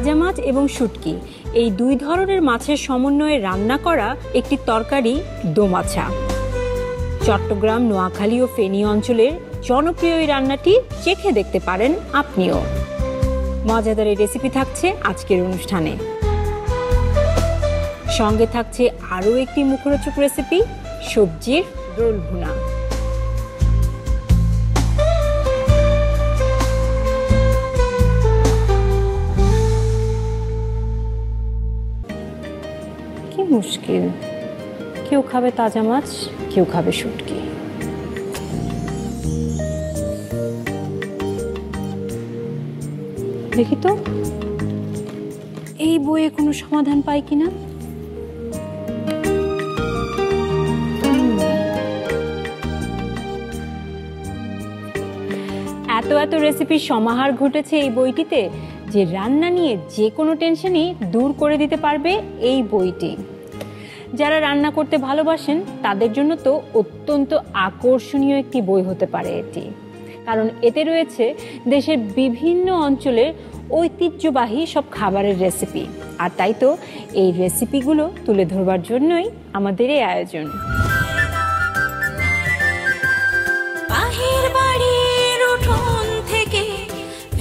তাজা মাছ এবং শুটকি এই দুই ধরনের মাছের সমন্বয়ে রান্না করা একটি তরকারি দোমাছা। চট্টগ্রাম, নোয়াখালী ও ফেনী অঞ্চলের জনপ্রিয় এই রান্নাটি চেখে দেখতে পারেন আপনিও। মজাদার এই রেসিপি থাকছে আজকের অনুষ্ঠানে। সঙ্গে থাকছে আরও একটি মুখরোচক রেসিপি, সবজির রোল ভুনা। কি মুশকিল, কেউ খাবে তাজা মাছ, কেউ খাবে শুটকি। দেখি তো এই বইয়ে কোনো সমাধান পাই কিনা। এত রেসিপির সমাহার ঘটেছে এই বইটিতে যে রান্না নিয়ে যে কোনো টেনশনই দূর করে দিতে পারবে এই বইটি। যারা রান্না করতে ভালোবাসেন তাদের জন্য তো অত্যন্ত আকর্ষণীয় একটি বই হতে পারে এটি, কারণ এতে রয়েছে দেশের বিভিন্ন অঞ্চলের ঐতিহ্যবাহী সব খাবারের রেসিপি। আর তাই তো এই রেসিপিগুলো তুলে ধরবার জন্যই আমাদের এই আয়োজন।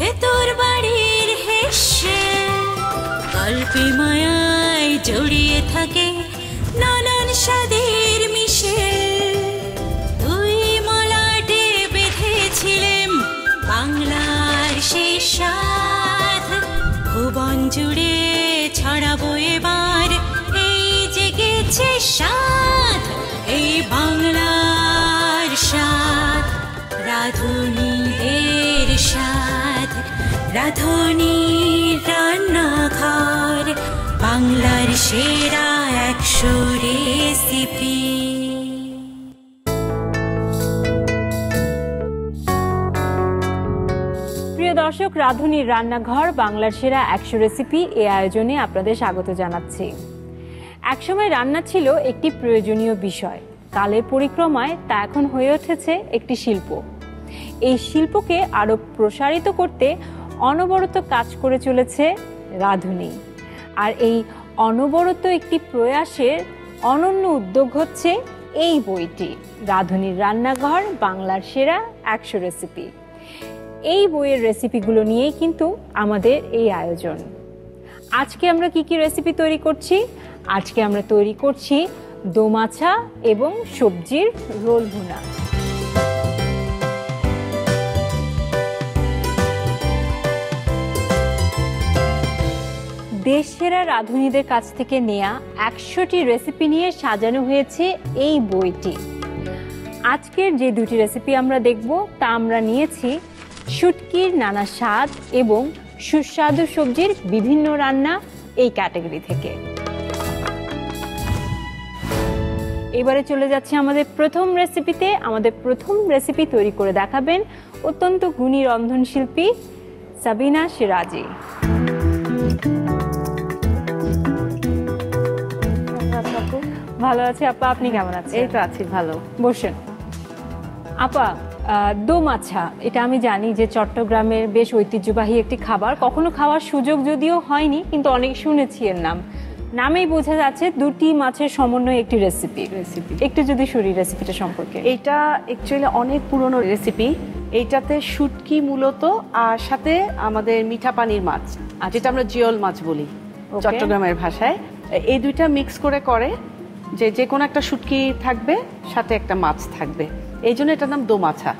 ভেতর বাড়ির হেসে গল্পে মায়ায় জড়িয়ে থাকে নানান স্বাদের মিশে। দুই মলাটে বেঁধেছিলেম বাংলার সেই স্বাদ, ভুবন জুড়ে ছড়াবো এবার এই জেগেছে স্বাদ, এই বাংলার স্বাদ, রাঁধুনিদের স্বাদ, রাঁধুনির রান্নাঘর, বাংলার সেরা 100 রেসিপি। প্রিয় দর্শক, রাঁধুনির রান্নাঘর, বাংলার সেরা 100 রেসিপি এই আয়োজনে আপনাদের স্বাগত জানাচ্ছি। একসময় রান্না ছিল একটি প্রয়োজনীয় বিষয়, কালের পরিক্রমায় তা এখন হয়ে উঠেছে একটি শিল্প। এই শিল্পকে আরো প্রসারিত করতে অনবরত কাজ করে চলেছে রাঁধুনি। আর এই অনবরত একটি প্রয়াসের অনন্য উদ্যোগ হচ্ছে এই বইটি, রাঁধুনির রান্নাঘর, বাংলার সেরা 100 রেসিপি। এই বইয়ের রেসিপিগুলো নিয়েই কিন্তু আমাদের এই আয়োজন। আজকে আমরা কি কি রেসিপি তৈরি করছি? আজকে আমরা তৈরি করছি দোমাছা এবং সবজির রোল ভুনা। দেশসেরা রাঁধুনিদের কাছ থেকে নেয়া 100টি রেসিপি নিয়ে সাজানো হয়েছে এই বইটি। আজকের যে দুটি রেসিপি আমরা দেখব তা আমরা নিয়েছি শুটকির নানা স্বাদ এবং সুস্বাদু সবজির বিভিন্ন রান্না এই ক্যাটাগরি থেকে। এবারে চলে যাচ্ছে আমাদের প্রথম রেসিপিতে। আমাদের প্রথম রেসিপি তৈরি করে দেখাবেন অত্যন্ত গুণী রন্ধনশিল্পী সাবিনা সিরাজি। ভালো আছি আপা, আপনি কেমন আছেন? এই তো আছি ভালো। বসেন। আপা, দোমাছা এটা আমি জানি যে চট্টগ্রামের বেশ ঐতিহ্যবাহী একটি খাবার। কখনো খাওয়ার সুযোগ যদিও হয়নি, কিন্তু অনেক শুনেছি এর নাম। নামেই বোঝা যাচ্ছে দুটি মাছের সমন্বয়ে একটি রেসিপি। একটু যদি শুনি রেসিপিটা সম্পর্কে। এটা অ্যাকচুয়ালি অনেক পুরনো রেসিপি। এইটাতে শুটকি মূলত, আর সাথে আমাদের মিঠা পানির মাছ, যেটা আমরা জিওল মাছ বলি চট্টগ্রামের ভাষায়, এই দুইটা মিক্স করে যে কোনো একটা শুটকি থাকবে, সাথে একটা মাছ থাকবে, এই জন্য এটার নাম দোমাছা।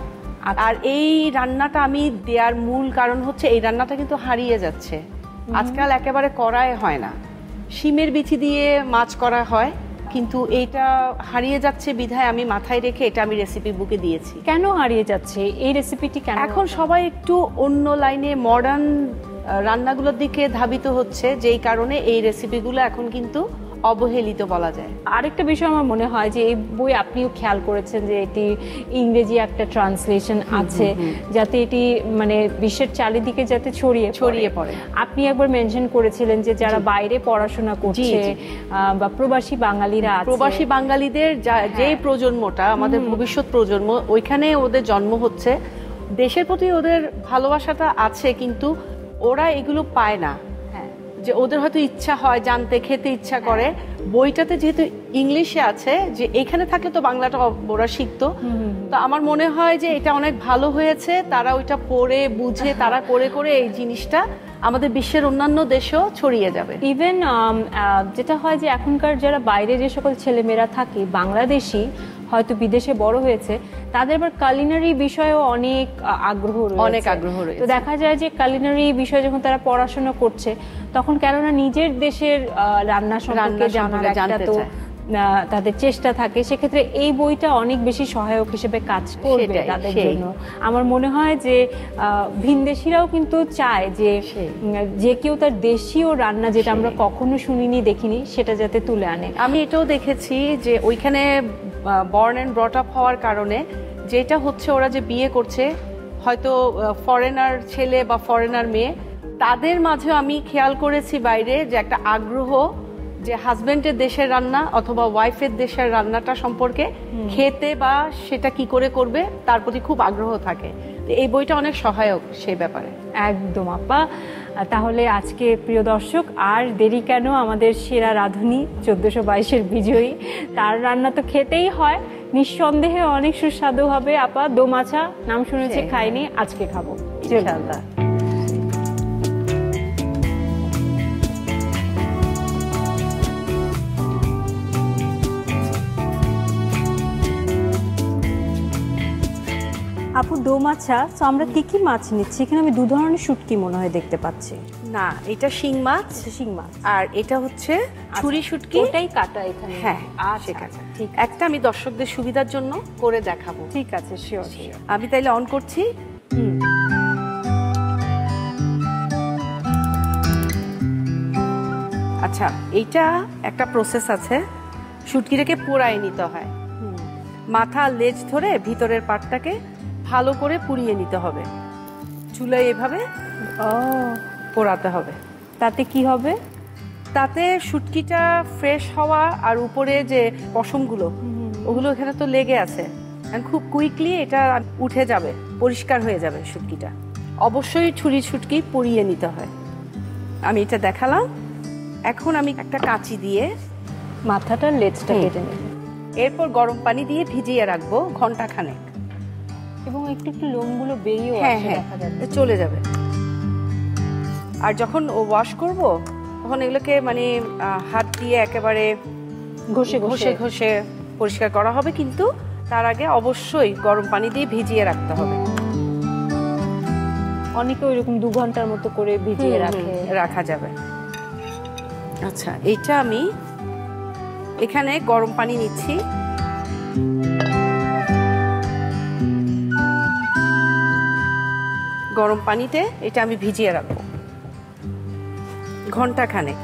আর এই রান্নাটা আমি দেওয়ার মূল কারণ হচ্ছে এই রান্নাটা কিন্তু হারিয়ে যাচ্ছে আজকাল, একেবারে করাই হয় না। শিমের বিচি দিয়ে মাছ করা হয়, কিন্তু এইটা হারিয়ে যাচ্ছে বিধায় আমি মাথায় রেখে এটা আমি রেসিপি বুকে দিয়েছি। কেন হারিয়ে যাচ্ছে এই রেসিপিটি? কেন এখন সবাই একটু অন্য লাইনে মডার্ন রান্নাগুলোর দিকে ধাবিত হচ্ছে, যেই কারণে এই রেসিপিগুলো এখন কিন্তু অবহেলিত বলা যায়। আরেকটা বিষয় আমার মনে হয় যে এই বই আপনিও খেয়াল করেছেন যে এটি ইংরেজি একটা ট্রান্সলেশন আছে, যাতে এটি মানে বিশ্বের চারিদিকে যাতে ছড়িয়ে পড়ে। আপনি একবার মেনশন করেছিলেন যে যারা বাইরে পড়াশোনা করছে বা প্রবাসী বাঙালিরা আছে, প্রবাসী বাঙালিদের যে প্রজন্মটা আমাদের ভবিষ্যৎ প্রজন্ম, ওইখানে ওদের জন্ম হচ্ছে, দেশের প্রতি ওদের ভালোবাসাটা আছে, কিন্তু ওরা এগুলো পায় না। যে ওদের হয়তো ইচ্ছা হয় জানতে, খেতে ইচ্ছা করে। বইটাতে যেহেতু ইংলিশে আছে, যে এখানে থাকলে তো বাংলাটা ওরা শিখতো। তো আমার মনে হয় যে এটা অনেক ভালো হয়েছে, তারা ওইটা পড়ে বুঝে তারা করে করে এই জিনিসটা আমাদের বিশ্বের অন্যান্য দেশেও ছড়িয়ে যাবে। ইভেন যেটা হয় যে এখনকার যারা বাইরে যে সকল ছেলেমেয়েরা থাকে, বাংলাদেশি হয়তো বিদেশে বড় হয়েছে, তাদের আবার কালিনারি বিষয়েও অনেক আগ্রহ রয়েছে। অনেক আগ্রহ রয়েছে। তো দেখা যায় যে কালিনারি বিষয়ে যখন তারা পড়াশোনা করছে, তখন কেননা নিজের দেশের রান্না সম্পর্কে জানার একটা তো তাদের চেষ্টা থাকে, সেক্ষেত্রে এই বইটা অনেক বেশি সহায়ক হিসেবে কাজ করবে তাদের জন্য। আমার মনে হয় যে ভিনদেশিরাও কিন্তু চায় যে যে কেউ তার দেশীয় রান্না, যেটা আমরা কখনো শুনিনি দেখিনি, সেটা যাতে তুলে আনে। আমি এটাও দেখেছি যে ওইখানে বর্ন অ্যান্ড ব্রট আপ হওয়ার কারণে যেটা হচ্ছে, ওরা যে বিয়ে করছে হয়তো ফরেনার ছেলে বা ফরেনার মেয়ে, তাদের মাঝেও আমি খেয়াল করেছি বাইরে যে একটা আগ্রহ যে হাজবেন্ডের দেশের রান্না অথবা ওয়াইফের দেশের রান্নাটা সম্পর্কে খেতে বা সেটা কি করে করবে তার প্রতি খুব আগ্রহ থাকে। এই বইটা অনেক সহায়ক সেই ব্যাপারে। একদম আপা। তাহলে আজকে প্রিয় দর্শক, আর দেরি কেন, আমাদের সেরা রাঁধুনি 1422-এর বিজয়ী, তার রান্না তো খেতেই হয়, নিঃসন্দেহে অনেক সুস্বাদু হবে। আপা, দোমাছা নাম শুনেছি, খাইনি, আজকে খাবো ইনশাআল্লাহ। আপু, দোমাছা, তো আমরা কি কি মাছ নিচ্ছি? এখানে আমি 2 ধরনের শুটকি মনে হয় দেখতে পাচ্ছি। না, এটা শিং মাছ। শিং মাছ। আর এটা হচ্ছে ছুরি শুটকি। ওটাই কাটা এখানে? হ্যাঁ, ঠিক আছে। একটা আমি দর্শকদের সুবিধার জন্য করে দেখাবো। ঠিক আছে, শিওর। আমি তাইলে অন করছি। আচ্ছা, এইটা একটা প্রসেস আছে। শুটকিটাকে পোড়ায় নিতে হয়। মাথা লেজ ধরে ভিতরের পাটটাকে ভালো করে পুড়িয়ে নিতে হবে। চুলায় এভাবে পোড়াতে হবে। তাতে কি হবে? তাতে শুটকিটা ফ্রেশ হওয়া আর উপরে যে পশমগুলো, ওগুলো এখানে তো লেগে আছে, খুব কুইকলি এটা উঠে যাবে, পরিষ্কার হয়ে যাবে শুটকিটা। অবশ্যই ছুরি শুটকি পুড়িয়ে নিতে হয়। আমি এটা দেখালাম। এখন আমি একটা কাঁচি দিয়ে মাথাটা লেজটা কেটে নেব। এরপর গরম পানি দিয়ে ভিজিয়ে রাখবো ঘন্টাখানেক। এবং একটু একটু লোমগুলো বেরিয়েও আসে, দেখা যাবে, চলে যাবে। আর যখন ওয়াশ করব তখন এগুলোকে মানে হাত দিয়ে একেবারে ঘষে ঘষে ঘষে পরিষ্কার করা হবে, কিন্তু তার আগে অবশ্যই গরম পানি দিয়ে ভিজিয়ে রাখতে হবে। অনেকে ওইরকম 2 ঘন্টার মতো করে ভিজিয়ে রাখা যাবে। আচ্ছা, এইটা আমি এখানে গরম পানি নিচ্ছি। গরম পানিতে এটা আমি ভিজিয়ে রাখবো ঘন্টাখানেক।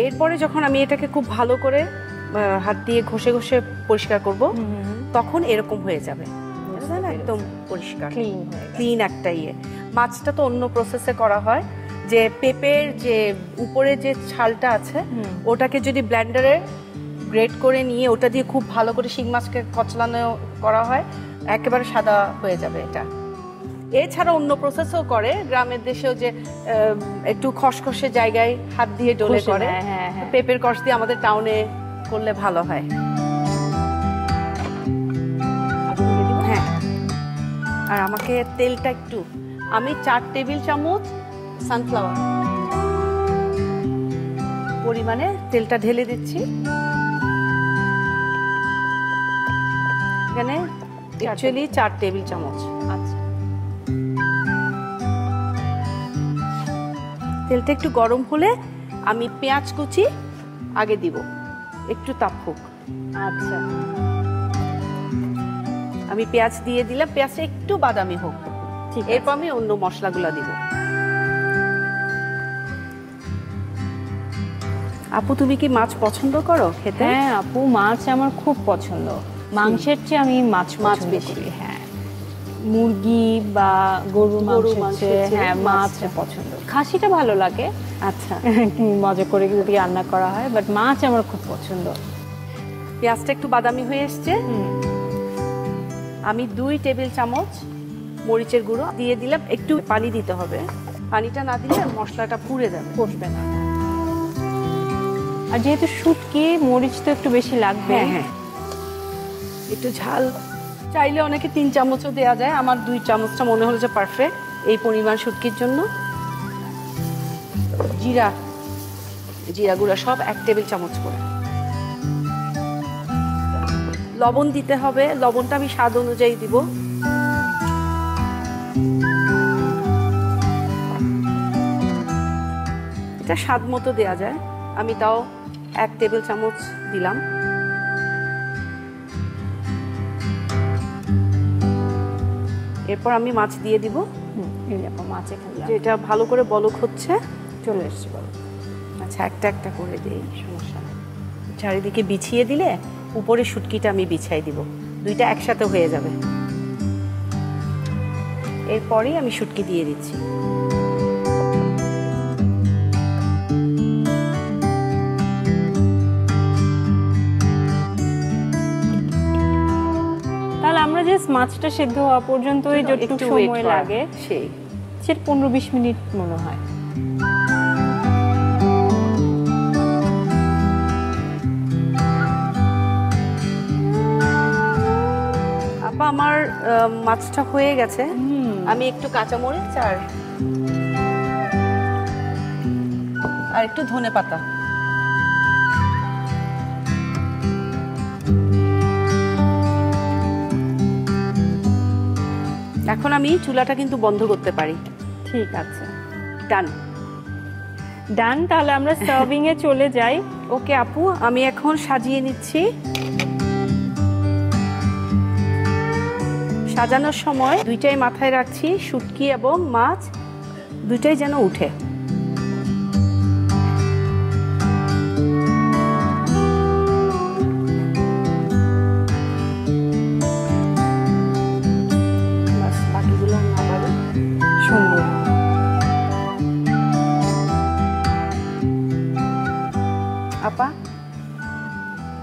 এরপরে যখন আমি এটাকে খুব ভালো করে হাত দিয়ে ঘষে ঘষে পরিষ্কার করব, তখন এরকম হয়ে যাবে, একদম পরিষ্কার ক্লিন একটা ইয়ে। মাছটা তো অন্য প্রসেসে করা হয়, যে পেঁপের যে উপরে যে ছালটা আছে ওটাকে যদি ব্লেন্ডারে গ্রেট করে নিয়ে ওটা দিয়ে খুব ভালো করে শিং মাছকে কচলানো করা হয়, একেবারে সাদা হয়ে যাবে এটা। এছাড়া অন্য প্রসেসও করে, গ্রামের দেশেও যে একটু খসখসে জায়গায় হাত দিয়ে ডলে করে, পেঁপের কষ দিয়ে আমাদের টাউনে করলে ভালো হয়। হ্যাঁ, আর আমাকে তেলটা একটু, আমি 4 টেবিল চামচ সানফ্লাওয়ার পরিমাণে তেলটা ঢেলে দিচ্ছি। এখানে অ্যাকচুয়ালি 4 টেবিল চামচ। আচ্ছা, তেলটা একটু গরম হলে আমি পেঁয়াজ কুচি আগে দিব, একটু তাপুক। আচ্ছা, আমি পেঁয়াজ দিয়ে দিলাম, পেঁয়াজটা একটু বাদামি হোক, এরপর আমি অন্য মশলাগুলো দিব। আপু, তুমি কি মাছ পছন্দ করো খেতে? হ্যাঁ আপু, মাছ আমার খুব পছন্দ। মাংসের চেয়ে আমি মাছ বেশি। হ্যাঁ, মুরগি বা গরুর মাংস, হ্যাঁ মাছ পছন্দ। খাসিটা ভালো লাগে, আচ্ছা, মজা করে যদি রান্না করা হয়, বাট মাছ আমার খুব পছন্দ। পেঁয়াজটা একটু বাদামি হয়ে এসছে, আমি 2 টেবিল চামচ মরিচের গুঁড়ো দিয়ে দিলাম, একটু পানি দিতে হবে, পানিটা না দিলে মশলাটা পুড়ে যাবে, কষবে না। আর যেহেতু শুটকি, মরিচ তো একটু বেশি লাগবে। হ্যাঁ হ্যাঁ, একটু ঝাল চাইলে অনেকে 3 চামচও দেওয়া যায়, আমার 2 চামচটা মনে হলো যে পারফেক্ট এই পরিমাণ শুটকির জন্য। জিরা গুঁড়া সব 1 টেবিল চামচ করে। লবণ দিতে হবে, লবণটা আমি স্বাদ অনুযায়ী দিব। এটা স্বাদ মতো দেওয়া যায়, আমি তাও 1 টেবিল চামচ দিলাম। এরপর আমি মাছ দিয়ে দিব। মাছ এখানে যেটা ভালো করে বলক হচ্ছে, চলে এসছে বলক। আচ্ছা, একটা একটা করে দিই, সমস্যা নেই। চারিদিকে বিছিয়ে দিলে উপরে শুটকিটা আমি বিছাই দিব, দুইটা একসাথে হয়ে যাবে। এরপরেই আমি শুটকি দিয়ে দিচ্ছি। তাহলে আমরা যে মাছটা সিদ্ধ হওয়া পর্যন্ত যতটুকু সময় লাগে সেটা 15-20 মিনিট মনে হয়। আপা, আমার মাছটা হয়ে গেছে। আমি একটু কাঁচামরিচ আর একটু ধনেপাতা, এখন আমি চুলাটা কিন্তু বন্ধ করতে পারি। ঠিক আছে, ডান। তাহলে আমরা সার্ভিং এ চলে যাই। ওকে আপু, আমি এখন সাজিয়ে নিচ্ছি। সাজানোর সময় দুইটাই মাথায় রাখছি, শুটকি এবং মাছ দুইটাই যেন উঠে। বাকিগুলো না পারে সুন্দর। আপা,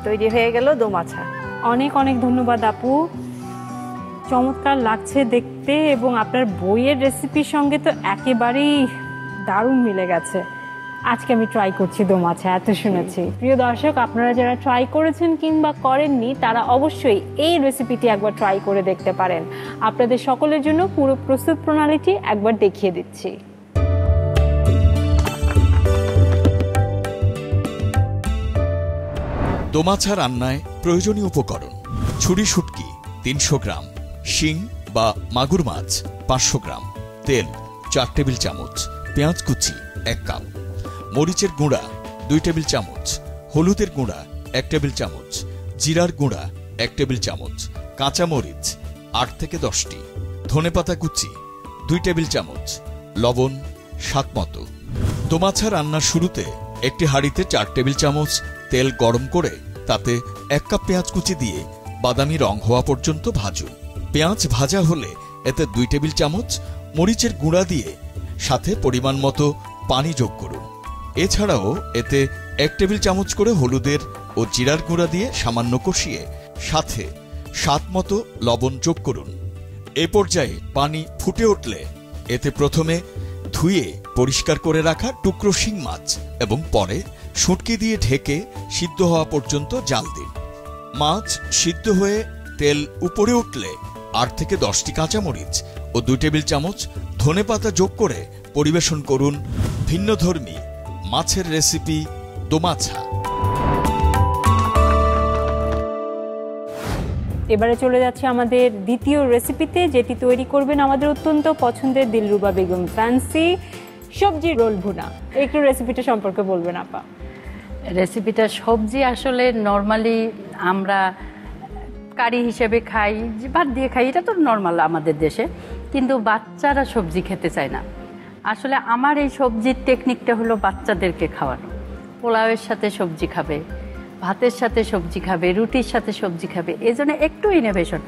তৈরি হয়ে গেল দোমাছা। অনেক অনেক ধন্যবাদ আপু, চমৎকার লাগছে দেখতে, এবং আপনার বইয়ের রেসিপির সঙ্গে তো একেবারেই দারুণ মিলে গেছে। আজকে আমি ট্রাই করছি দোমাছা, এত শুনেছি। প্রিয় দর্শক, আপনারা যারা ট্রাই করেছেন কিংবা করেননি তারা অবশ্যই এই রেসিপিটি একবার ট্রাই করে দেখতে পারেন। আপনাদের সকলের জন্য পুরো প্রস্তুত প্রণালীটি একবার দেখিয়ে দিচ্ছি। দোমাছা রান্নায় প্রয়োজনীয় উপকরণ: ছুরি শুটকি 300 গ্রাম, শিং বা মাগুর মাছ 500 গ্রাম, তেল 4 টেবিল চামচ, পেঁয়াজ কুচি 1 কাপ, মরিচের গুঁড়া 2 টেবিল চামচ, হলুদের গুঁড়া 1 টেবিল চামচ, জিরার গুঁড়া 1 টেবিল চামচ, কাঁচা মরিচ 8 থেকে 10টি, ধনেপাতা কুচি 2 টেবিল চামচ, লবণ স্বাদ মতো। দোমাছা রান্নার শুরুতে একটি হাঁড়িতে 4 টেবিল চামচ তেল গরম করে তাতে 1 কাপ পেঁয়াজ কুচি দিয়ে বাদামি রং হওয়া পর্যন্ত ভাজুন। পেঁয়াজ ভাজা হলে এতে 2 টেবিল চামচ মরিচের গুঁড়া দিয়ে সাথে পরিমাণ মতো পানি যোগ করুন। এছাড়াও এতে 1 টেবিল চামচ করে হলুদের ও জিরার গুঁড়া দিয়ে সামান্য কষিয়ে সাথে স্বাদ মতো লবণ যোগ করুন। এ পর্যায়ে পানি ফুটে উঠলে এতে প্রথমে ধুয়ে পরিষ্কার করে রাখা টুকরো শিং মাছ এবং পরে শুটকি দিয়ে ঢেকে সিদ্ধ হওয়া পর্যন্ত জাল দিন। মাছ সিদ্ধ হয়ে তেল উপরে উঠলে 8 থেকে 10টি কাঁচামরিচ ও 2 টেবিল চামচ ধনেপাতা যোগ করে পরিবেশন করুন ভিন্নধর্মী মাছের রেসিপি দোমাছা। এবারে চলে যাচ্ছে আমাদের দ্বিতীয় রেসিপিতে, যেটি তৈরি করবেন আমাদের অত্যন্ত পছন্দের দিলরুবা বেগম ফ্যান্সি, সবজি রোল ভুনা। একটু রেসিপিটা সম্পর্কে বলবেন আপা। রেসিপিটা সবজি আসলে নর্মালি আমরা কারি হিসেবে খাই, ভাত দিয়ে খাই, এটা তো নর্মাল আমাদের দেশে, কিন্তু বাচ্চারা সবজি খেতে চায় না। আসলে আমার এই সবজির টেকনিকটা হলো বাচ্চাদেরকে খাওয়ানো। পোলাওয়ের সাথে সবজি খাবে, ভাতের সাথে সবজি খাবে, রুটির সাথে সবজি খাবে, এই জন্য একটু ইনোভেশন।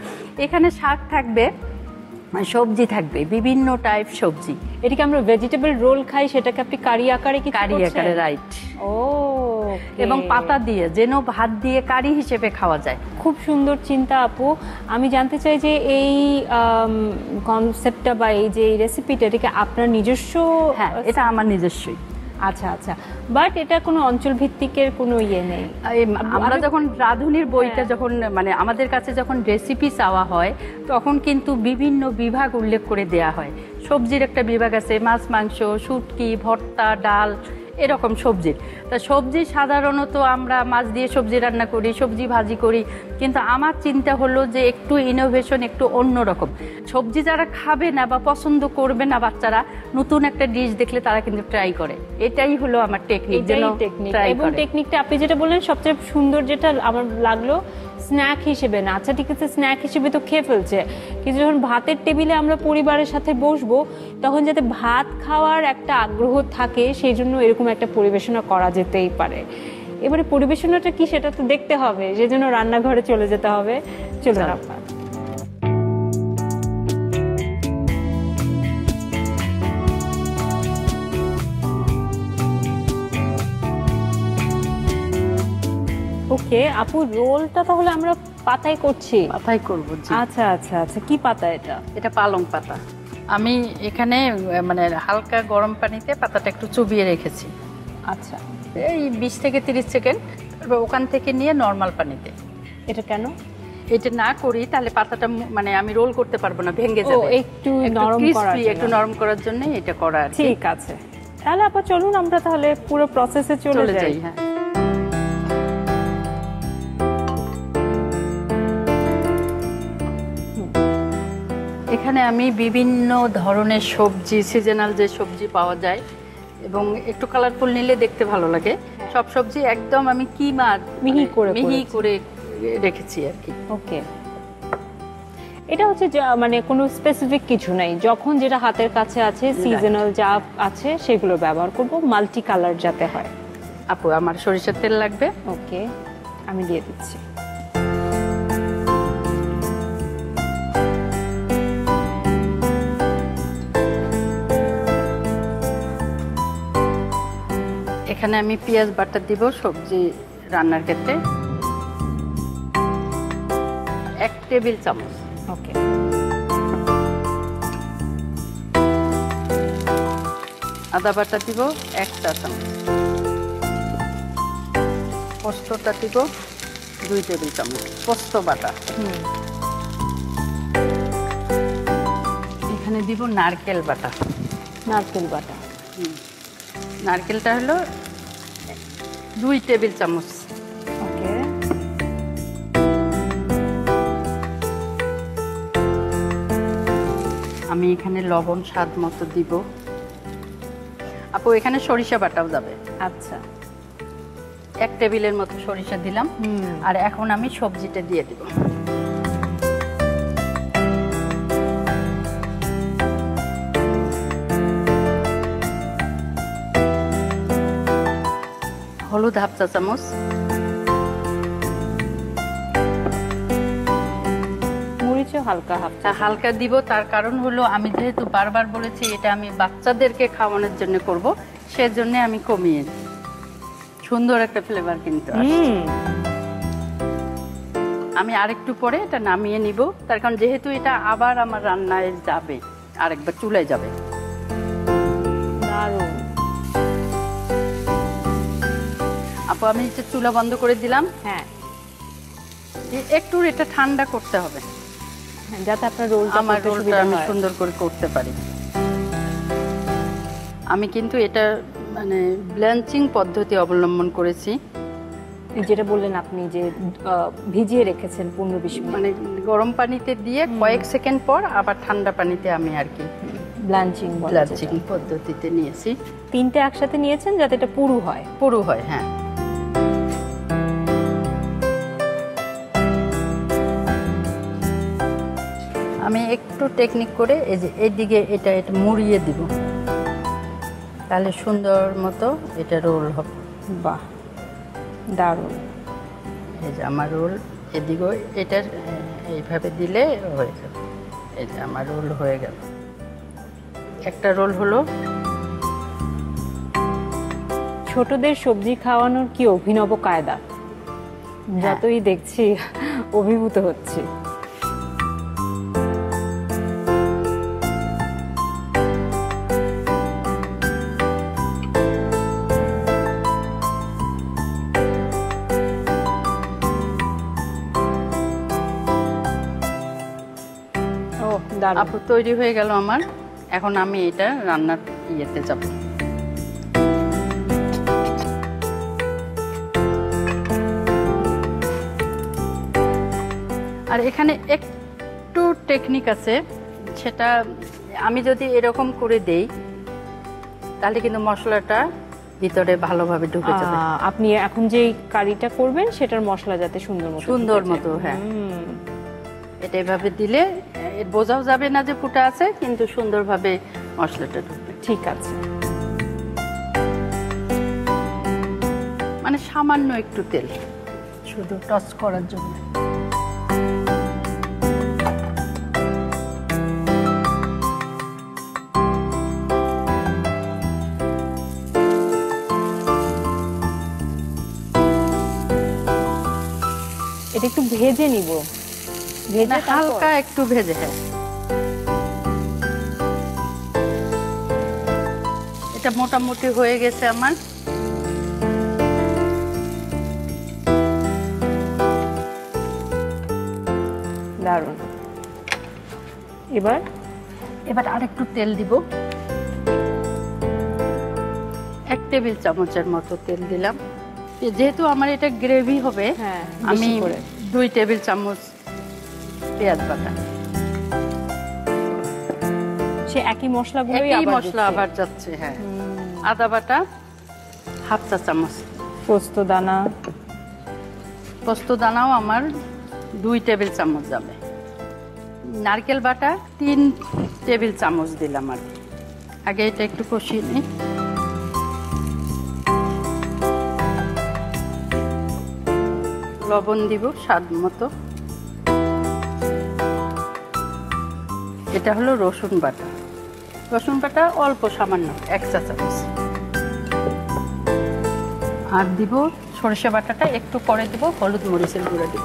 এখানে শাক থাকবে, সবজি থাকবে, বিভিন্ন টাইপ সবজি। এটাকে আমরা ভেজিটেবল রোল খাই, সেটাকে আপনি কারি আকারে কি কারি আকারে, রাইট। ও Okay. এবং পাতা দিয়ে যেন ভাত দিয়ে কারি হিসেবে খাওয়া যায়। খুব সুন্দর চিন্তা আপু। আমি জানতে চাই যে এই কনসেপ্টটা বা এই যে রেসিপিটা, এটাকে আপনার নিজস্ব? হ্যাঁ, এটা আমার নিজস্বই। আচ্ছা আচ্ছা, বাট এটা কোনো অঞ্চল ভিত্তিকের কোনো ইয়ে নেই? আমরা যখন রাঁধুনির বইটা যখন মানে আমাদের কাছে যখন রেসিপি চাওয়া হয়, তখন কিন্তু বিভিন্ন বিভাগ উল্লেখ করে দেয়া হয়। সবজির একটা বিভাগ আছে, মাছ মাংস, শুটকি, ভর্তা, ডাল, এরকম সবজির। তা সবজি সাধারণত আমরা মাছ দিয়ে সবজি রান্না করি, সবজি ভাজি করি, কিন্তু আমার চিন্তা হলো যে একটু ইনোভেশন, একটু অন্যরকম। সবজি যারা খাবে না বা পছন্দ করবে না বাচ্চারা, নতুন একটা ডিশ দেখলে তারা কিন্তু ট্রাই করে। এটাই হলো আমার টেকনিক। এবং টেকনিকটা আপনি যেটা বললেন সবচেয়ে সুন্দর যেটা আমার লাগলো, স্ন্যাক হিসেবে না। আচ্ছা ঠিক আছে, স্ন্যাক হিসেবে তো খেয়ে ফেলছে, কিন্তু যখন ভাতের টেবিলে আমরা পরিবারের সাথে বসবো, তখন যাতে ভাত খাওয়ার একটা আগ্রহ থাকে, সেই জন্য এরকম একটা পরিবেশনা করা যেতেই পারে। এবারে পরিবেশনাটা কি সেটা তো দেখতে হবে, সেজন্য রান্নাঘরে চলে যেতে হবে। চলুন আপনার। ওকে আপু, রোলটা তাহলে আমরা পাতায় করছি? পাতায় করব। আচ্ছা আচ্ছা আচ্ছা, কি পাতা এটা? এটা পালং পাতা। আমি এখানে মানে হালকা গরম পানিতে পাতাটা একটু চুবিয়ে রেখেছি। আচ্ছা, এই 20 থেকে 30 সেকেন্ড। ওখান থেকে নিয়ে নর্মাল পানিতে। এটা কেন? এটা না করি তাহলে পাতাটা মানে আমি রোল করতে পারবো না, ভেঙে যাবে। একটু নরম করার জন্য, একটু নরম করার জন্য এটা করা। ঠিক আছে, তাহলে আপা চলুন আমরা তাহলে পুরো প্রসেসে চলে যাই। হ্যাঁ, এখানে আমি বিভিন্ন ধরনের সবজি, সিজনাল যে সবজি পাওয়া যায় এবং একটু কালারফুল নিলে দেখতে ভালো লাগে, সব সবজি একদম আমি কিমা মিহি করে রেখেছি আর কি। ওকে, এটা হচ্ছে মানে কোনো স্পেসিফিক কিছু নাই, যখন যেটা হাতের কাছে আছে, সিজনাল যা আছে সেগুলো ব্যবহার করব, মাল্টি কালার যাতে হয়। আপু আমার সরিষার তেল লাগবে। ওকে, আমি দিয়ে দিচ্ছি। এখানে আমি পেঁয়াজ বাটা দিব সবজি রান্নার ক্ষেত্রে, 1 টেবিল চামচ। ওকে, আদা বাটা দিব 1 চা চামচ, পোস্তটা দিব 2 টেবিল চামচ, পোস্ত বাটা। এখানে দিব নারকেল বাটা। নারকেল বাটা, নারকেলটা হলো 2 টেবিল চামচ। ওকে, আমি এখানে লবণ স্বাদ মতো দিব। আপু এখানে সরিষা বাটাও যাবে। আচ্ছা, 1 টেবিলের মতো সরিষা দিলাম। আর এখন আমি সবজিটা দিয়ে দিব। হলুদ 1/2 চা চামচ, মরিচও হালকা হালকা দিব। তার কারণ হলো আমি যেহেতু বারবার বলেছি এটা আমি বাচ্চাদেরকে খাওয়ানোর জন্য করব, সেজন্য আমি কমিয়ে দিই। সুন্দর একটা ফ্লেভার কিন্তু আসছে। আমি আরেকটু পরে এটা নামিয়ে নিব, তার কারণ যেহেতু এটা আবার আমার রান্নায় যাবে, আরেকবার চুলায় যাবে। দারুণ। আপু আমি এটা চুলা বন্ধ করে দিলাম। হ্যাঁ, একটু এটা ঠান্ডা করতে হবে যাতে আপনার রোলটা, আমার রোলটা আমি সুন্দর করে করতে পারি। আমি কিন্তু এটা মানে ব্ল্যাঞ্চিং পদ্ধতি অবলম্বন করেছি। যেটা বললেন আপনি যে ভিজিয়ে রেখেছেন 15-20 মিনিট, মানে গরম পানিতে দিয়ে কয়েক সেকেন্ড পর আবার ঠান্ডা পানিতে আমি আর কি ব্ল্যাঞ্চিং পদ্ধতিতে নিয়েছি। 3টে একসাথে নিয়েছেন যাতে এটা পুরু হয়। পুরু হয়, হ্যাঁ। আমি একটু টেকনিক করে এই যে এইদিকে এটা মুড়িয়ে দিব, তাহলে সুন্দর মতো এটা রোল হবে। বাহ, দারুণ। এই যে আমার রোল এদিকেও এটা এইভাবে দিলে হয়ে যাবে। এই যে আমার রোল হয়ে গেল, একটা রোল হলো। ছোটদের সবজি খাওয়ানোর কি অভিনব কায়দা, যতই দেখছি অভিভূত হচ্ছি। ও দারুণ। আপু তৈরি হয়ে গেল আমার। এখন আমি এটা রান্নার ইয়েতে যাব। আর এখানে একটু টেকনিক আছে, সেটা আমি যদি এরকম করে দেই তাহলে কিন্তু মশলাটা ভিতরে ভালোভাবে ঢুকে যাবে। আপনি এখন যে কারিটা করবেন সেটার মশলা যাতে সুন্দর মতো, হ্যাঁ, এটা এভাবে দিলে বোঝাও যাবে না যে ফুটা আছে, কিন্তু সুন্দরভাবে মশলাটা ঢুকবে। ঠিক আছে। মানে সামান্য একটু তেল শুধু টস করার জন্য। এটা একটু ভেজে নিব, ভেজে হালকা একটু ভেজে, হ্যাঁ। এটা মোটামুটি হয়ে গেছে আমার। দারুণ। এবার আরেকটু তেল দিব, 1 টেবিল চামচের মতো তেল দিলাম। যেহেতু আমার এটা গ্রেভি হবে, হ্যাঁ, আমি বেশি করে। 2 টেবিল চামচ পেঁয়াজ বাটা, সে একই মশলাগুলোই একই মশলা আবার যাচ্ছে, হ্যাঁ। আদা বাটা 1/2 চা চামচ, পোস্ত দানাও আমার 2 টেবিল চামচ যাবে। নারকেল বাটা 3 টেবিল চামচ দিলাম। আর আগে এটা একটু কষিয়ে নিই। লবণ দিব স্বাদ মতো। এটা হলো রসুন বাটা অল্প সামান্য 1 চা চামচ। আর দিব সরিষা বাটাটা একটু পরে দিব, হলুদ মরিচের গুঁড়া দিব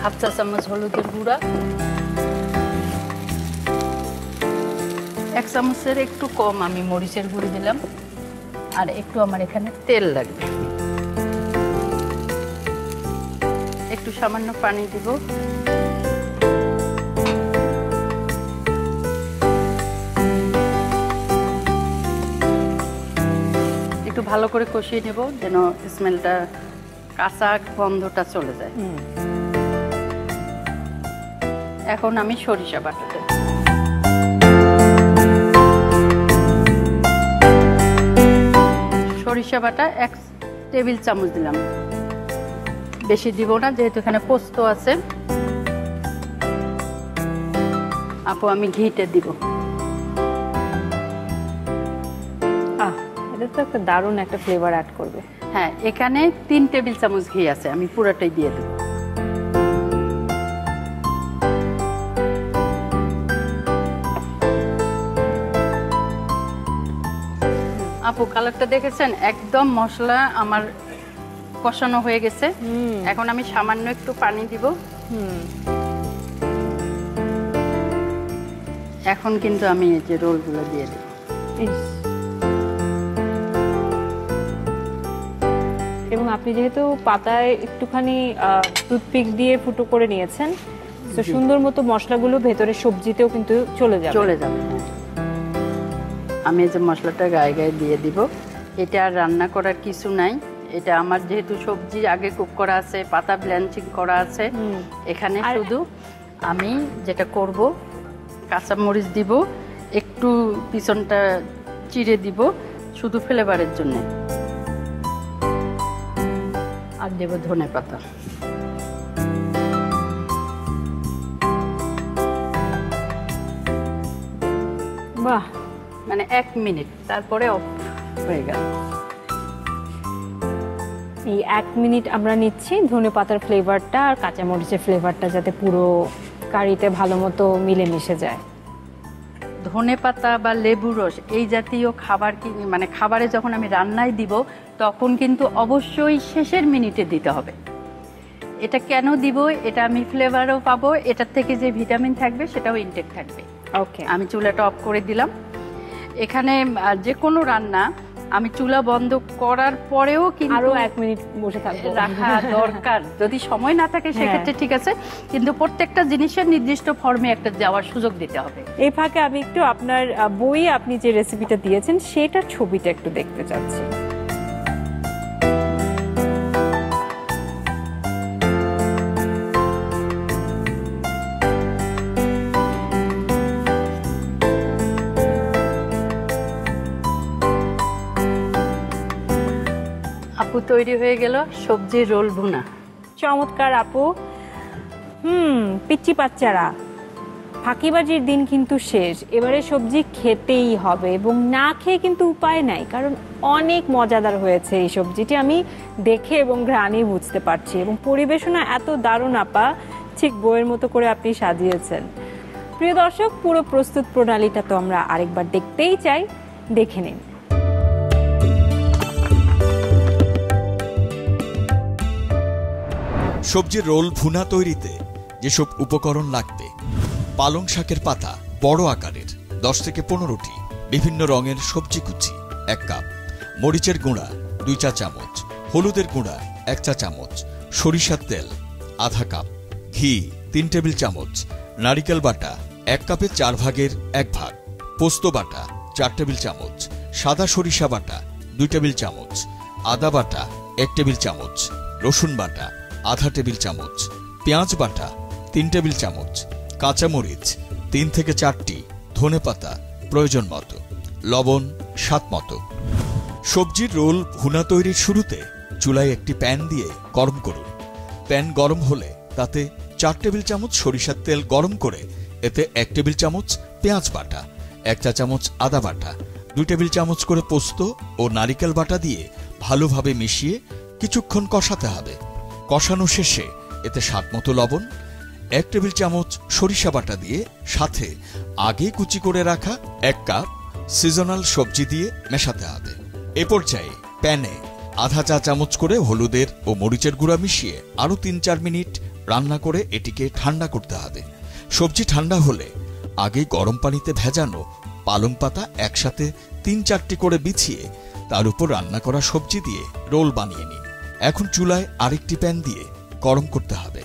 1/2 চা চামচ হলুদের গুঁড়া, 1 চামচের একটু কম আমি মরিচের গুঁড়ি দিলাম। আর একটু আমার এখানে তেল লাগবে, একটু সামান্য পানি দিব। একটু ভালো করে কষিয়ে নেব যেন স্মেলটা, কাঁচা গন্ধটা চলে যায়। এখন আমি সরিষা বাটা দেব। সরিষা বাটা 1 টেবিল চামচ দিলাম, বেশি দিব না যেহেতু এখানে পোস্ত আছে। আপু আমি ঘিটা দিব। এটা তো একটা দারুণ একটা ফ্লেভার অ্যাড করবে। হ্যাঁ, এখানে 3 টেবিল চামচ ঘি আছে, আমি পুরোটাই দিয়ে দেব। আপু কালারটা দেখেছেন, একদম মশলা আমার কষানো হয়ে গেছে। এখন আমি সামান্য একটু পানি দিব। এখন কিন্তু আমি এই যে রোলগুলো দিয়ে দেব। এবং আপনি যেহেতু পাতায় একটুখানি টুথপিক দিয়ে ফুটো করে নিয়েছেন, তো সুন্দর মতো মশলাগুলো ভেতরে সবজিতেও কিন্তু চলে যাবে। আমি এই যে মশলাটা গায়ে গায়ে দিয়ে দিব। এটা আর রান্না করার কিছু নাই। এটা আমার যেহেতু সবজি আগে কুক করা আছে, পাতা ব্ল্যাঞ্চিং করা আছে, এখানে শুধু আমি যেটা করব, কাঁচা মরিচ দিব, একটু পিছনটা চিড়ে দিব শুধু ফ্লেভারের জন্য, আর দেব ধনে পাতা। বাহ, মানে 1 মিনিট, তারপরে অফ হয়ে গেল। এই 1 মিনিট আমরা নিচ্ছি ধনেপাতার ফ্লেভারটা আর কাঁচামরিচের ফ্লেভারটা যাতে পুরো কারিতে ভালো মতো মিলেমিশে যায়। ধনেপাতা বা লেবুর রস এই জাতীয় খাবার মানে খাবারে যখন আমি রান্নায় দিব তখন কিন্তু অবশ্যই শেষের মিনিটে দিতে হবে। এটা কেন দিব, এটা আমি ফ্লেভারও পাবো, এটার থেকে যে ভিটামিন থাকবে সেটাও ইনটেক থাকবে। ওকে, আমি চুলাটা অফ করে দিলাম। এখানে যে কোনো রান্না আমি চুলা বন্ধ করার পরেও কিন্তু আরো 1 মিনিট বসে থাকবো, রাখা দরকার। যদি সময় না থাকে সেক্ষেত্রে ঠিক আছে, কিন্তু প্রত্যেকটা জিনিসের নির্দিষ্ট ফর্মে একটা যাওয়ার সুযোগ দিতে হবে। এই ফাঁকে আমি একটু আপনার বইয়ে আপনি যে রেসিপিটা দিয়েছেন সেটার ছবিটা একটু দেখতে চাচ্ছি। আপু, তৈরি হয়ে গেল সবজির রোল ভুনা। চমৎকার আপু। পিচ্চি বাচ্চারা, ফাঁকিবাজির দিন কিন্তু শেষ। এবারে সবজি খেতেই হবে এবং না খেয়ে কিন্তু উপায় নাই, কারণ অনেক মজাদার হয়েছে এই সবজিটি। আমি দেখে এবং ঘ্রাণই বুঝতে পারছি, এবং পরিবেশনা এত দারুণ আপা, ঠিক বইয়ের মতো করে আপনি সাজিয়েছেন। প্রিয় দর্শক, পুরো প্রস্তুত প্রণালীটা তো আমরা আরেকবার দেখতেই চাই, দেখে নিন। সবজির রোল ভুনা তৈরিতে যেসব উপকরণ লাগবে: পালং শাকের পাতা বড় আকারের 10 থেকে 15টি, বিভিন্ন রঙের সবজি কুচি 1 কাপ, মরিচের গুঁড়া 2 চা চামচ, হলুদের গুঁড়া 1 চা চামচ, সরিষার তেল আধা কাপ, ঘি 3 টেবিল চামচ, নারিকেল বাটা 1 কাপের 4 ভাগের 1 ভাগ, পোস্ত বাটা 4 টেবিল চামচ, সাদা সরিষা বাটা 2 টেবিল চামচ, আদা বাটা 1 টেবিল চামচ, রসুন বাটা আধা টেবিল চামচ, পেঁয়াজ বাটা 3 টেবিল চামচ, কাঁচামরিচ 3 থেকে 4টি, ধনেপাতা প্রয়োজন মতো, লবণ স্বাদ মতো। সবজির রোল ভুনা তৈরির শুরুতে চুলায় একটি প্যান দিয়ে গরম করুন। প্যান গরম হলে তাতে 4 টেবিল চামচ সরিষার তেল গরম করে এতে 1 টেবিল চামচ পেঁয়াজ বাটা, 1 চা চামচ আদা বাটা, 2 টেবিল চামচ করে পোস্ত ও নারিকেল বাটা দিয়ে ভালোভাবে মিশিয়ে কিছুক্ষণ কষাতে হবে। কষানো শেষে এতে স্বাদমতো লবণ, 1 টেবিল চামচ সরিষা বাটা দিয়ে সাথে আগে কুচি করে রাখা 1 কাপ সিজনাল সবজি দিয়ে মেশাতে হবে। এ পর্যায়ে প্যানে আধা চা চামচ করে হলুদের ও মরিচের গুঁড়া মিশিয়ে আরও 3-4 মিনিট রান্না করে এটিকে ঠান্ডা করতে হবে। সবজি ঠান্ডা হলে আগে গরম পানিতে ভেজানো পালং পাতা একসাথে 3-4টি করে বিছিয়ে তার উপর রান্না করা সবজি দিয়ে রোল বানিয়ে নিন। এখন চুলায় আরেকটি প্যান দিয়ে গরম করতে হবে।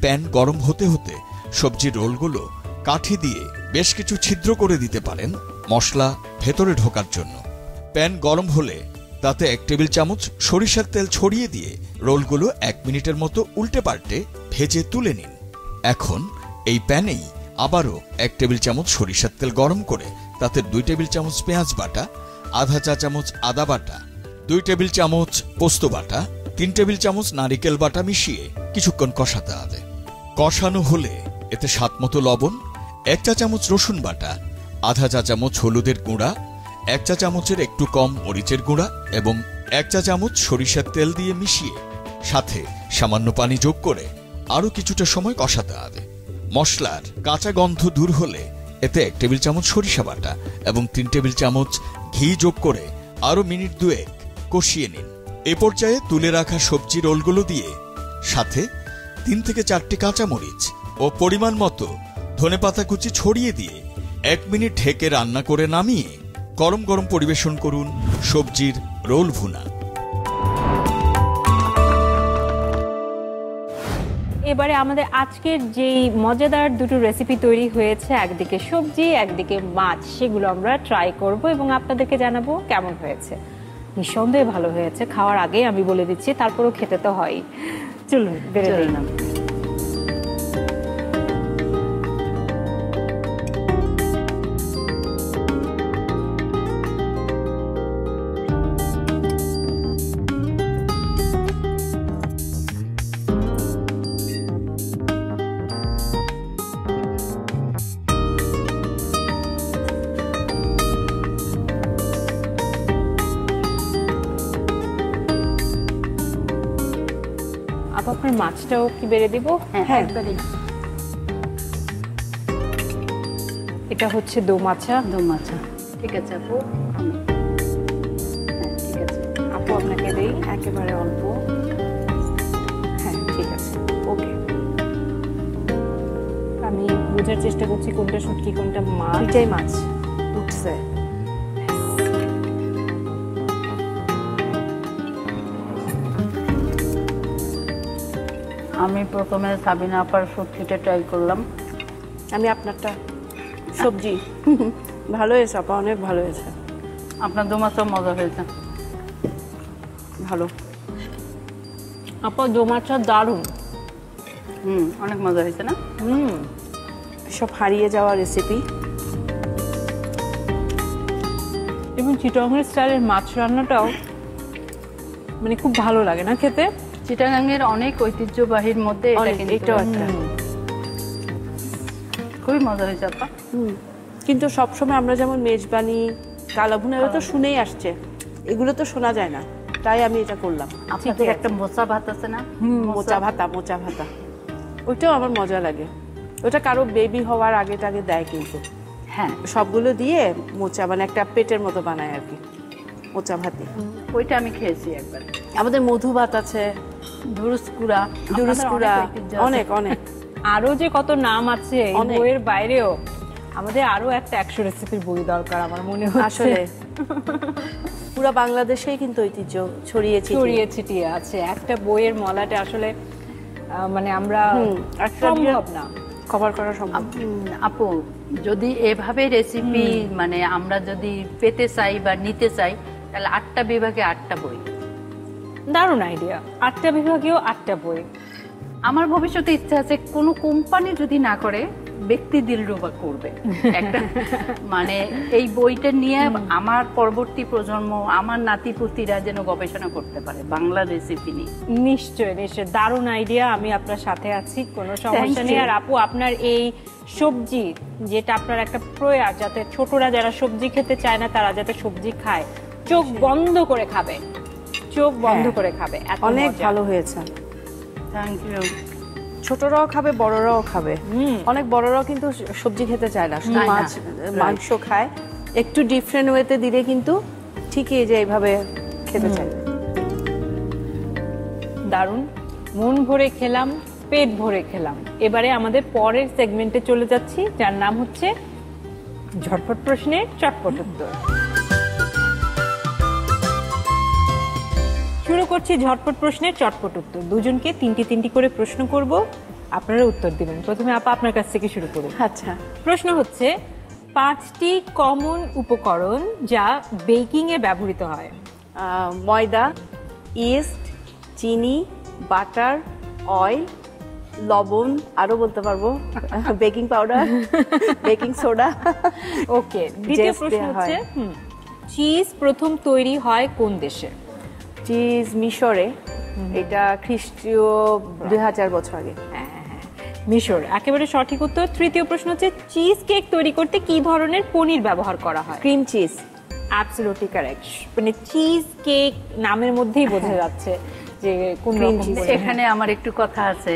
প্যান গরম হতে হতে সবজির রোলগুলো কাঠি দিয়ে বেশ কিছু ছিদ্র করে দিতে পারেন মশলা ভেতরে ঢোকার জন্য। প্যান গরম হলে তাতে 1 টেবিল চামচ সরিষার তেল ছড়িয়ে দিয়ে রোলগুলো 1 মিনিটের মতো উল্টে পাল্টে ভেজে তুলে নিন। এখন এই প্যানেই আবারও 1 টেবিল চামচ সরিষার তেল গরম করে তাতে 2 টেবিল চামচ পেঁয়াজ বাটা, আধা চা চামচ আদা বাটা, 2 টেবিল চামচ পোস্ত বাটা, 3 টেবিল চামচ নারিকেল বাটা মিশিয়ে কিছুক্ষণ কষাতে হবে। কষানো হলে এতে স্বাদমতো লবণ, 1 চা চামচ রসুন বাটা, আধা চা চামচ হলুদের গুঁড়া, 1 চা চামচের একটু কম মরিচের গুঁড়া এবং 1 চা চামচ সরিষার তেল দিয়ে মিশিয়ে সাথে সামান্য পানি যোগ করে আরও কিছুটা সময় কষাতে হবে। মশলার কাঁচা গন্ধ দূর হলে এতে 1 টেবিল চামচ সরিষা বাটা এবং 3 টেবিল চামচ ঘি যোগ করে আরও মিনিট 2 কষিয়ে নিন। এ পর্যায়ে তুলে রাখা সবজি রোলগুলো দিয়ে সাথে 3 থেকে 4টি কাঁচামরিচ ও পরিমাণ মতো ধনেপাতা কুচি ছড়িয়ে দিয়ে 1 মিনিট ঢেকে রান্না করে নামিয়ে গরম গরম পরিবেশন করুন সবজির রোল ভুনা। এবারে আমাদের আজকের যেই মজাদার দুটো রেসিপি তৈরি হয়েছে, একদিকে সবজি একদিকে মাছ, সেগুলো আমরা ট্রাই করব এবং আপনাদেরকে জানাবো কেমন হয়েছে। নিঃসন্দেহে ভালো হয়েছে, খাওয়ার আগে আমি বলে দিচ্ছি, তারপরেও খেতে তো হয়। চলুন বেরোই না। আপনার মাছটাও কি বেড়ে দিব? হ্যাঁ, একবারে। এটা হচ্ছে দোমাছা। দোমাছা, ঠিক আছে আপু। হ্যাঁ ঠিক আছে আপু, আপনাকে দেই একেবারে অল্প। হ্যাঁ ঠিক আছে, ওকে। আমি বোঝার চেষ্টা করছি কোনটা শুটকি কোনটা মাছ। দুইটাই মাছ উঠছে। আমি প্রথমে সাবিনা আপার শুটকিটা ট্রাই করলাম। আমি আপনারটা সবজি। ভালো হয়েছে আপা, অনেক ভালো হয়েছে। আপনার দোমাছা মজা হয়েছে। ভালো আপা, দোমাছা দারুণ। অনেক মজা হয়েছে না? সব হারিয়ে যাওয়া রেসিপি। এবং চিটাগাংয়ের স্টাইলের মাছ রান্নাটাও মানে খুব ভালো লাগে না খেতে? চিটাগাংয়ের অনেক ঐতিহ্যবাহীর মধ্যে এটা অনেক, কিন্তু এটাও একটা। খুবই মজা হয়েছে আপা। কিন্তু সবসময় আমরা যেমন মেজবানি, কালাভুনা, এগুলো তো শুনেই আসছে, এগুলো তো শোনা যায় না, তাই আমি এটা করলাম। আপনাদের একটা মোচা ভাত আছে না? মোচা ভাতা, ওইটাও আমার মজা লাগে। ওটা কারো বেবি হওয়ার আগে টাগে দেয়, কিন্তু হ্যাঁ, সবগুলো দিয়ে মোচা মানে একটা পেটের মতো বানায় আর কি, মোচা ভাতি। ওইটা আমি খেয়েছি একবার। আমাদের মধু ভাত আছে, দুরুসকুড়া, অনেক অনেক। আরো যে কত নাম আছে এই অনেক। বইয়ের বাইরেও। আমাদের আরো একটা 100 রেসিপির বই দরকার আমার মনে হচ্ছে। আসলে পুরো বাংলাদেশেই কিন্তু ঐতিহ্য ছড়িয়ে ছিটিয়ে আছে। একটা বইয়ের মলাটে আসলে মানে আমরা সম্ভব না কভার করা সম্ভব। আপু, যদি এভাবে রেসিপি মানে আমরা যদি পেতে চাই বা নিতে চাই, তাহলে 8টা বিভাগে 8টা বই। দারুণ আইডিয়া, 8টা বিভাগেও 8টা বই। আমার ভবিষ্যতে ইচ্ছা আছে কোনো কোম্পানি যদি না করে, ব্যক্তি দিলরুবা করবে একটা, মানে এই বইটা নিয়ে আমার পরবর্তী প্রজন্ম, আমার নাতিপুতিরা যেন গবেষণা করতে পারে বাংলা রেসিপি নিয়ে। নিশ্চয় নিশ্চয়, দারুণ আইডিয়া। আমি আপনার সাথে আছি, কোনো সমস্যা নেই। আর আপু, আপনার এই সবজি যেটা আপনার একটা প্রয়াস, যাতে ছোটরা যারা সবজি খেতে চায় না তারা যাতে সবজি খায়, চোখ বন্ধ করে খাবে, চোখ বন্ধ করে খাবে। অনেক ভালো হয়েছে, থ্যাংক ইউ। ছোটরাও খাবে, বড়রাও খাবে। অনেক বড়রাও কিন্তু সবজি খেতে চায় না, শুধু মাছ মাংস খায়। একটু ডিফারেন্ট ওয়েতে দিলে কিন্তু ঠিকই যে এইভাবে খেতে চায়। দারুণ, মন ভরে খেলাম, পেট ভরে খেলাম। এবারে আমাদের পরের সেগমেন্টে চলে যাচ্ছি, যার নাম হচ্ছে ঝটপট প্রশ্নের চটপট উত্তর। শুরু করছি ঝটপট প্রশ্নের চটপট উত্তর। দুজনকে 3টি করে প্রশ্ন করব, আপনারা উত্তর দিবেন। প্রথমে আপা, আপনার কাছ থেকে শুরু করুন। আচ্ছা, প্রশ্ন হচ্ছে 5টি কমন উপকরণ যা বেকিং এ ব্যবহৃত হয়। ময়দা, ইস্ট, চিনি, বাটার, অয়েল, লবণ, আরো বলতে পারবো বেকিং পাউডার, বেকিং সোডা। ওকে, দ্বিতীয় প্রশ্ন হচ্ছে চিজ প্রথম তৈরি হয় কোন দেশে? চিজ মিশরে, এটা খ্রিস্টীয় 2000 বছর আগে। মিশর, একেবারে সঠিক উত্তর। তৃতীয় প্রশ্ন হচ্ছে চিজ কেক তৈরি করতে কি ধরনের পনির ব্যবহার করা হয়? Cream cheese. Absolutely correct. মানে চিজ কেক নামের মধ্যেই বোঝা যাচ্ছে যে কোন রকম পনির। এখানে আমার একটু কথা আছে,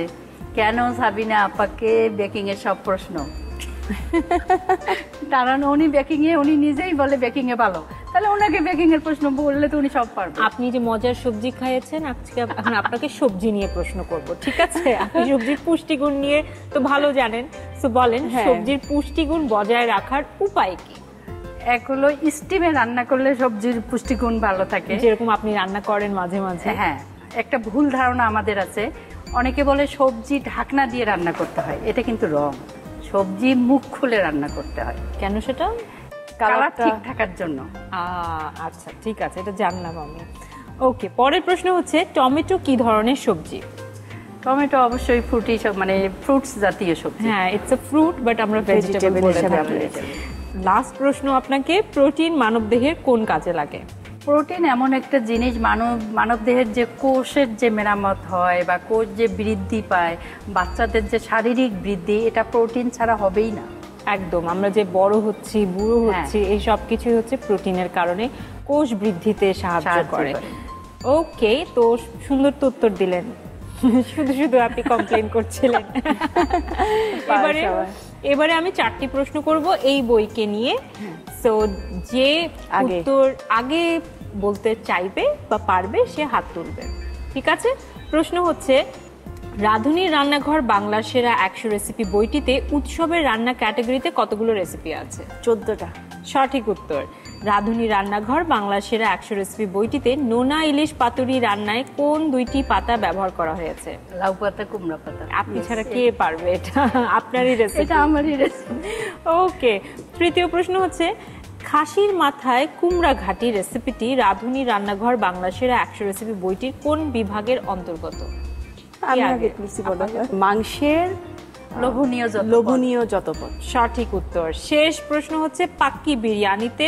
কেন সাবিনা আপাকে বেকিং এর সব প্রশ্ন? কারণ উনি বেকিং এ, উনি নিজেই বলে বেকিং এ ভালো, তাহলে ওনাকে বেকিং এর প্রশ্ন বললে তো উনি সব পারবেন। আপনি যে মজার সবজি খাইয়েছেন, আজকে এখন আপনাকে সবজি নিয়ে প্রশ্ন করব, ঠিক আছে? আপনি সবজির পুষ্টিগুণ নিয়ে তো ভালো জানেন, তো বলেন সবজির পুষ্টিগুণ বজায় রাখার উপায় কি? এগুলো স্টিমে রান্না করলে সবজির পুষ্টিগুণ ভালো থাকে, যেরকম আপনি রান্না করেন মাঝে মাঝে। হ্যাঁ, একটা ভুল ধারণা আমাদের আছে, অনেকে বলে সবজি ঢাকনা দিয়ে রান্না করতে হয়, এটা কিন্তু রং। সবজি মুখ খুলে রান্না করতে হয়। কেন সেটা? কালার ঠিক থাকার জন্য। আচ্ছা, ঠিক আছে, এটা জানলাম আমি। ওকে, পরের প্রশ্ন হচ্ছে টমেটো কি ধরনের সবজি? টমেটো অবশ্যই ফ্রুটি, মানে ফ্রুটস জাতীয় সবজি। হ্যাঁ, ইটস আ ফ্রুট, বাট আমরা ভেজিটেবল হিসেবে বলি। লাস্ট প্রশ্ন আপনাকে, প্রোটিন মানবদেহের কোন কাজে লাগে? প্রোটিন এমন একটা জিনিস, মানবদেহের যে কোষের যে মেরামত হয় বা কোষ যে বৃদ্ধি পায়, বাচ্চাদের যে শারীরিক বৃদ্ধি, এটা প্রোটিন ছাড়া হবেই না। একদম, আমরা যে বড় হচ্ছি, বুড়ো হচ্ছি, এই সব কিছুই হচ্ছে প্রোটিনের কারণে কোষ বৃদ্ধিতে সাহায্য করে। ওকে, তো সুন্দর তো উত্তর দিলেন, শুধু শুধু আপনি কমপ্লেন করছিলেন। এবারে আমি 4টি প্রশ্ন করব এই বইকে নিয়ে। সো যে উত্তর আগে বলতে চাইবে বা পারবে সে হাত তুলবে, ঠিক আছে? প্রশ্ন হচ্ছে, রাঁধুনির রান্নাঘর বাংলার সেরা 100 রেসিপি বইটিতে উৎসবের রান্না ক্যাটাগরিতে কতগুলো রেসিপি আছে? 14টা। সঠিক উত্তর। রাঁধুনি রান্নাঘর বাংলার সেরা 100 রেসিপি বইটিতে নোনা ইলিশ পাতুরি রান্নায় কোন 2টি পাতা ব্যবহার করা হয়েছে? লাউ পাতা, কুমড়া পাতা। আপনি ছাড়া কে পারবে এটা? আপনারই রেসিপি। এটা আমারই রেসিপি। ওকে। তৃতীয় প্রশ্ন হচ্ছে, খাসির মাথায় কুমড়া ঘাটি রেসিপিটি রাঁধুনি রান্নাঘর বাংলা সেরা 100 রেসিপি বইটির কোন বিভাগের অন্তর্গত? আমি আগে তুলছি বলো। মাংসের লোভনীয় যতপদ। সঠিক উত্তর। শেষ প্রশ্ন হচ্ছে, পাক্কি বিরিয়ানিতে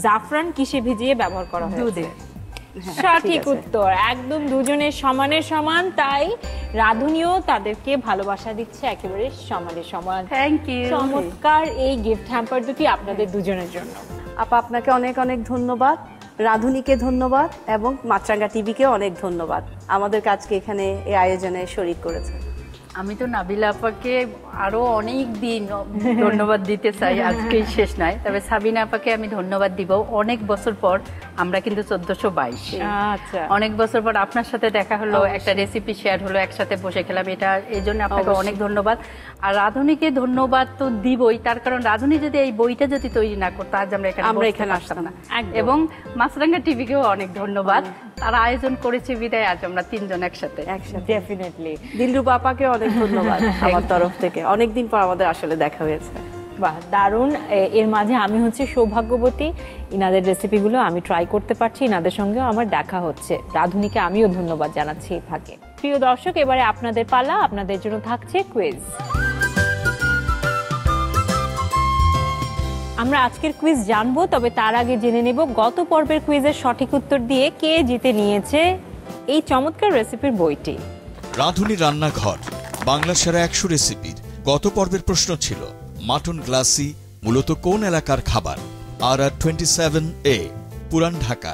জাফরান কিসে ভিজিয়ে ব্যবহার করা হয়? দুধে। সঠিক উত্তর। একদম দুজনের সমানের সমান, তাই রাঁধুনিও তাদেরকে ভালোবাসা দিচ্ছে একেবারে সমানের সমান। Thank you. চমৎকার এই গিফট হ্যাম্পার দুটি আপনাদের দুজনের জন্য। আপা আপনাকে অনেক অনেক ধন্যবাদ, রাঁধুনিকে ধন্যবাদ এবং মাছরাঙ্গা টিভিকে অনেক ধন্যবাদ আমাদের কাজকে এখানে এই আয়োজনে শরীক করেছে। আমি তো নাবিলা আপাকে আরো অনেক দিন ধন্যবাদ দিতে চাই, আজকেই শেষ নয়। তবে সাবিনা আপাকে আমি ধন্যবাদ দিব। অনেক বছর পর আমরা কিন্তু 1422, আচ্ছা, অনেক বছর পর আপনার সাথে দেখা হলো, একটা রেসিপি শেয়ার হলো, একসাথে বসে খেলাম, এটা এই জন্য আপনাকে অনেক ধন্যবাদ। আর রাঁধুনিকে ধন্যবাদ তো দিবই, তার কারণ রাঁধুনি যদি এই বইটা যদি তৈরি না করতো আজ আমরা এখানে আসতাম না। এবং মাছরাঙ্গা টিভিকেও অনেক ধন্যবাদ, তারা আয়োজন করেছে বিদায় আজ আমরা 3 জন একসাথে। ডেফিনেটলি। দিলরুবা আপাকে অনেক ধন্যবাদ আমার তরফ থেকে, অনেকদিন পর আমাদের আসলে দেখা হয়েছে। বাহ, দারুণ। এর মাঝে আমি হচ্ছে সৌভাগ্যবতী, ইনাদের রেসিপিগুলো আমি ট্রাই করতে পারছি, ইনাদের সঙ্গেও আমার দেখা হচ্ছে। রাঁধুনিকে আমিও ধন্যবাদ জানাচ্ছি থাকে। প্রিয় দর্শক, এবারে আপনাদের পালা, আপনাদের জন্য থাকছে কুইজ। আমরা আজকের কুইজ জানবো, তবে তার আগে জেনে নেব গত পর্বের কুইজের সঠিক উত্তর দিয়ে কে জিতে নিয়েছে এই চমৎকার রেসিপির বইটি। রাঁধুনি রান্নাঘর বাংলা সেরা 100 রেসিপির গত পর্বের প্রশ্ন ছিল, মাটন গ্লাসি মূলত কোন এলাকার খাবার? RR 27A পুরান ঢাকা,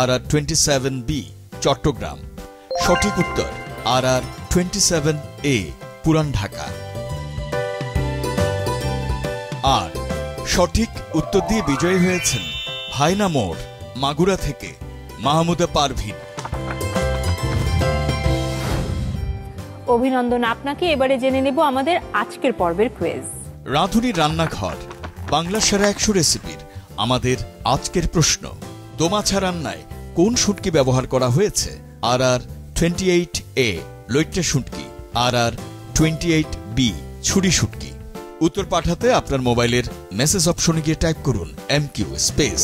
RR 27B চট্টগ্রাম। সঠিক উত্তর RR 27A পুরান ঢাকা। আর সঠিক উত্তর দিয়ে বিজয়ী হয়েছেন ভাইনা মোড় মাগুরা থেকে মাহমুদা পারভিন। অভিনন্দন আপনাকে। এবারে জেনে নেব আমাদের আজকের পর্বের কুইজ। রাঁধুনি রান্নাঘর বাংলা সেরা 100 রেসিপির আমাদের আজকের প্রশ্ন, দোমাছা রান্নায় কোন শুটকি ব্যবহার করা হয়েছে? RR 28A লইট্টা শুটকি, RR 28B ছুরি শুটকি। উত্তর পাঠাতে আপনার মোবাইলের মেসেজ অপশনে গিয়ে টাইপ করুন MQ স্পেস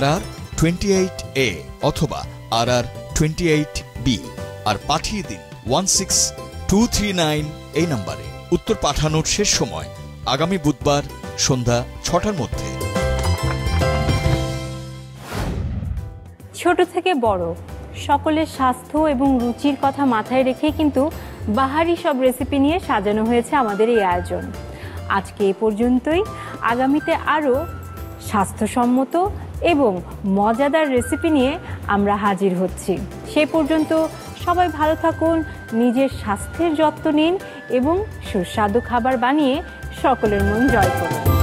RR 28A অথবা RR 28B আর পাঠিয়ে দিন 16239 এই নম্বরে। উত্তর পাঠানোর শেষ সময় আগামী বুধবার সন্ধ্যা 6টার মধ্যে। ছোট থেকে বড় সকলের স্বাস্থ্য এবং রুচির কথা মাথায় রেখে কিন্তু বাহারি সব রেসিপি নিয়ে সাজানো হয়েছে আমাদের এই আয়োজন। আজকে এ পর্যন্তই। আগামীতে আরও স্বাস্থ্যসম্মত এবং মজাদার রেসিপি নিয়ে আমরা হাজির হচ্ছি। সে পর্যন্ত সবাই ভালো থাকুন, নিজের স্বাস্থ্যের যত্ন নিন এবং সুস্বাদু খাবার বানিয়ে সকলের মন জয় করুন।